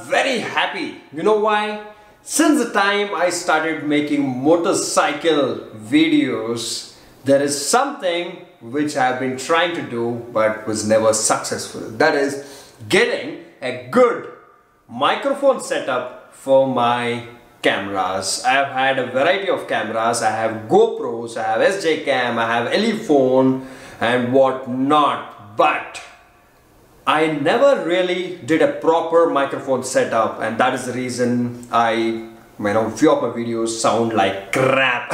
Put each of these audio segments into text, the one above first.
very happy. You know why? Since the time I started making motorcycle videos, there is something which I have been trying to do but was never successful. That is getting a good microphone setup for my cameras. I have had a variety of cameras. I have GoPros, I have SJ Cam, I have ElePhone and whatnot, but I never really did a proper microphone setup, and that is the reason few of my videos sound like crap.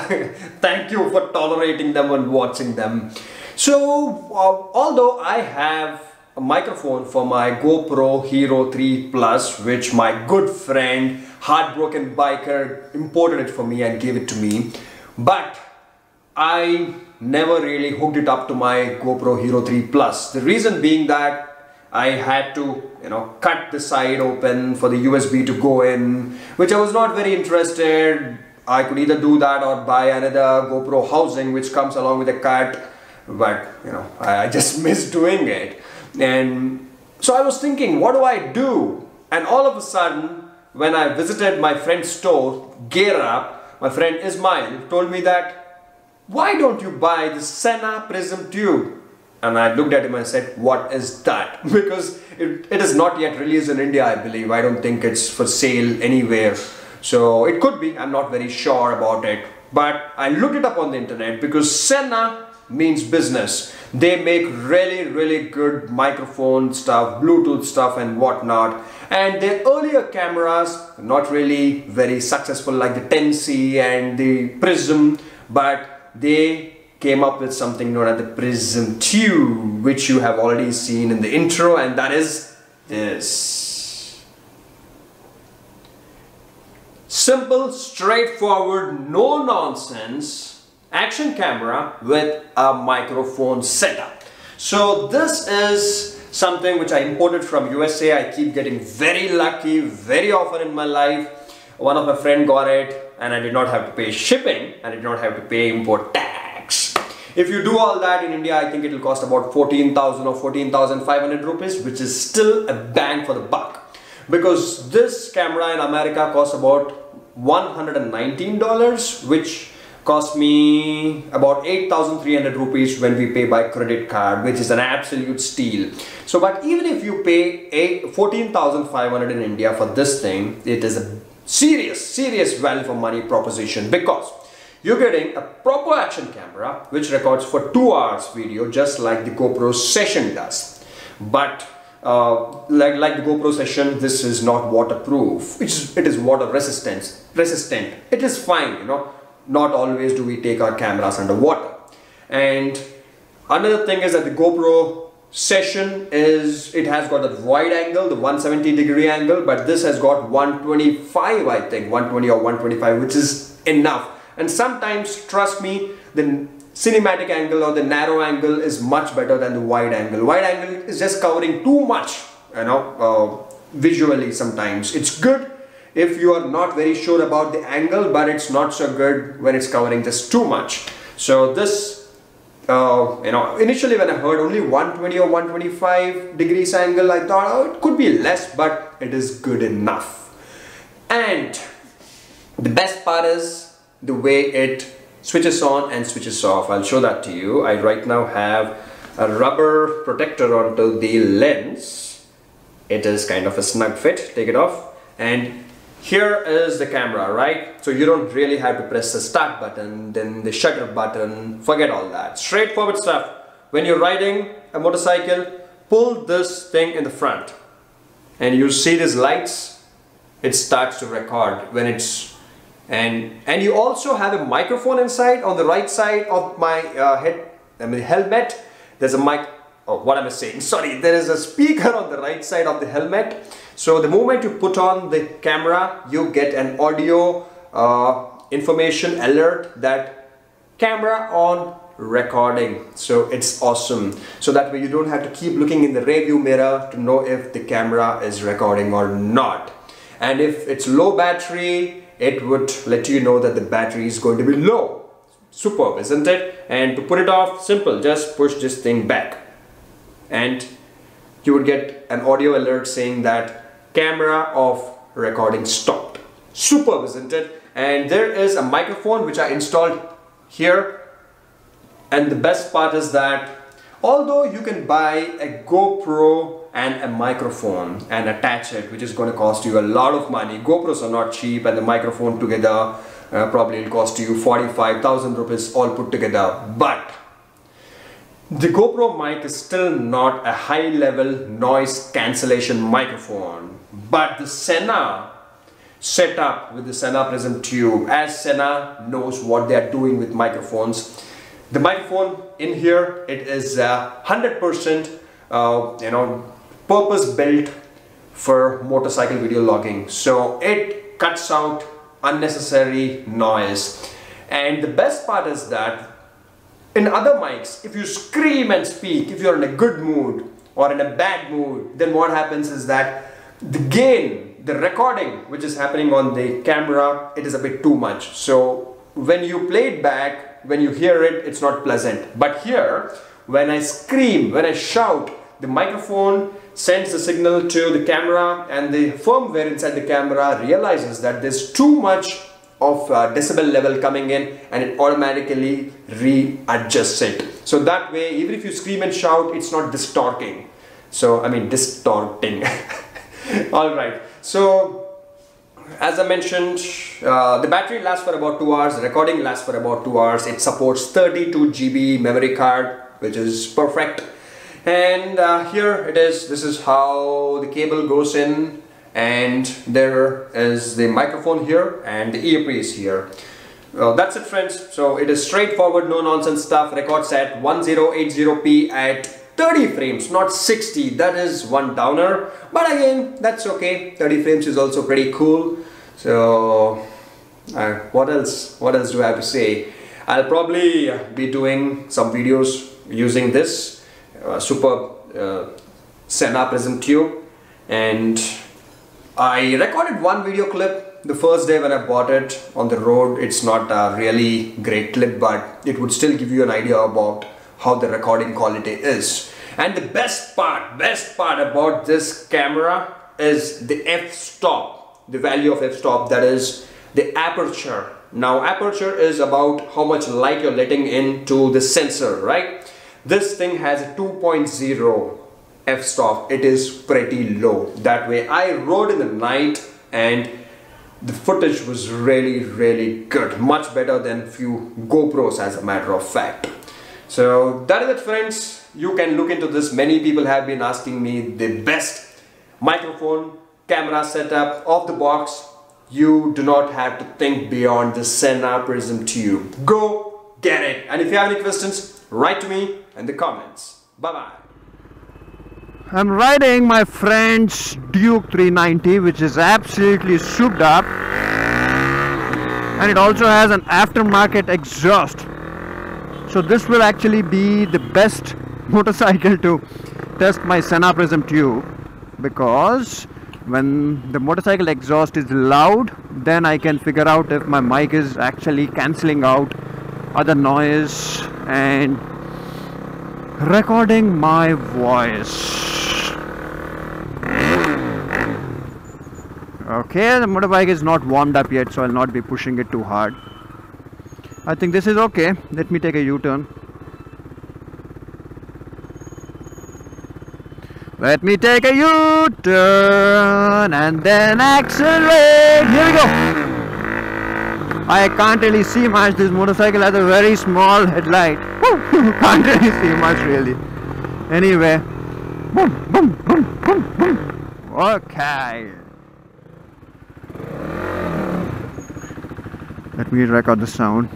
Thank you for tolerating them and watching them. So although I have a microphone for my GoPro Hero 3 Plus, which my good friend Heartbroken Biker imported it for me and gave it to me, but I never really hooked it up to my GoPro Hero 3 Plus. The reason being that I had to cut the side open for the USB to go in, which I was not very interested. I could either do that or buy another GoPro housing which comes along with a cut, but I just missed doing it. And so I was thinking, what do I do? And all of a sudden, when I visited my friend's store, Gear Up, my friend Ismail told me that, why don't you buy the Sena Prism Tube? And I looked at him and said, what is that? Because it is not yet released in India, I believe. I don't think it's for sale anywhere. So it could be, I'm not very sure about it. But I looked it up on the internet because Sena means business. They make really good microphone stuff, Bluetooth stuff and whatnot. And their earlier cameras, not really very successful like the 10C and the Prism, but they came up with something known as the Prism Tube, which you have already seen in the intro, and that is this. Simple, straightforward, no nonsense action camera with a microphone setup. So this is something which I imported from USA. I keep getting very lucky very often in my life. One of my friends got it and I did not have to pay shipping, and I did not have to pay import tax. If you do all that in India, I think it will cost about 14,000 or 14,500 rupees, which is still a bang for the buck. Because this camera in America costs about $119, which cost me about 8,300 rupees when we pay by credit card, which is an absolute steal. So, but even if you pay 14,500 in India for this thing, it is a serious value for money proposition, because you're getting a proper action camera which records for 2 hours video, just like the GoPro Session does. But like the GoPro Session, this is not waterproof. It is water resistant. It is fine, Not always do we take our cameras underwater. And another thing is that the GoPro Session it has got a wide angle, the 170-degree angle, but this has got 125, I think, 120 or 125, which is enough. And sometimes, trust me, the cinematic angle or the narrow angle is much better than the wide angle. Wide angle is just covering too much, visually sometimes. It's good if you are not very sure about the angle, but it's not so good when it's covering just too much. So this, initially when I heard only 120 or 125 degrees angle, I thought, oh, it could be less, but it is good enough. And the best part is the way it switches on and switches off. I'll show that to you. I right now have a rubber protector onto the lens. It is kind of a snug fit. Take it off. And here is the camera, right? So you don't really have to press the start button, then the shutter button. Forget all that. Straightforward stuff. When you're riding a motorcycle, pull this thing in the front and you see these lights. It starts to record when it's and you also have a microphone inside. On the right side of my helmet, there's a mic. Oh, what am I saying? Sorry, there is a speaker on the right side of the helmet. So the moment you put on the camera, you get an audio information alert that camera on, recording. So it's awesome. So that way you don't have to keep looking in the rear view mirror to know if the camera is recording or not. And if it's low battery, it would let you know that the battery is going to be low. Superb, isn't it? And to put it off, simple, just push this thing back and you would get an audio alert saying that camera of recording stopped. Superb, isn't it? And there is a microphone which I installed here. And the best part is that although you can buy a GoPro and a microphone and attach it, which is going to cost you a lot of money. GoPros are not cheap, and the microphone together probably will cost you 45,000 rupees all put together. But the GoPro mic is still not a high level noise cancellation microphone. But the Sena setup with the Sena Prism Tube, as Sena knows what they are doing with microphones. The microphone in here, it is 100% purpose built for motorcycle video logging. So it cuts out unnecessary noise. And the best part is that in other mics, if you scream and speak, if you're in a good mood or in a bad mood, then what happens is that the gain, the recording which is happening on the camera, it is a bit too much. So when you play it back, when you hear it, it's not pleasant. But here, when I scream, when I shout, the microphone sends the signal to the camera, and the firmware inside the camera realizes that there's too much of decibel level coming in, and it automatically readjusts it. So that way, even if you scream and shout, it's not distorting. So, I mean, distorting. All right. So, as I mentioned, the battery lasts for about 2 hours, the recording lasts for about 2 hours. It supports 32 GB memory card, which is perfect. And here it is. This is how the cable goes in, and there is the microphone here and the earpiece here. That's it, friends. So it is straightforward, no nonsense stuff. Records at 1080p at 30 frames, not 60. That is one downer, but again, that's okay. 30 frames is also pretty cool. So what else do I have to say? I'll probably be doing some videos using this superb Sena Prism Tube, and I recorded one video clip the first day when I bought it on the road. It's not a really great clip, but it would still give you an idea about how the recording quality is. And the best part about this camera is the f-stop, the value of f-stop, that is the aperture. Now aperture is about how much light you're letting into the sensor, right? This thing has a 2.0 f-stop. It is pretty low. That way I rode in the night and the footage was really good, much better than few GoPros as a matter of fact. So that is it, friends. You can look into this. Many people have been asking me the best microphone camera setup off the box. You do not have to think beyond the Sena Prism Tube. Go get it. And if you have any questions, write to me in the comments. Bye bye. I'm riding my friend's Duke 390, which is absolutely souped up, and it also has an aftermarket exhaust. So this will actually be the best motorcycle to test my Sena Prism Tube, because when the motorcycle exhaust is loud, then I can figure out if my mic is actually cancelling out other noise and recording my voice. Okay, the motorbike is not warmed up yet, so I'll not be pushing it too hard. I think this is okay. Let me take a U-turn. Let me take a U-turn and then accelerate. Here we go. I can't really see much. This motorcycle has a very small headlight. Can't really see much really. Anyway. Boom, boom, boom, boom, boom. Okay. Let me record the sound.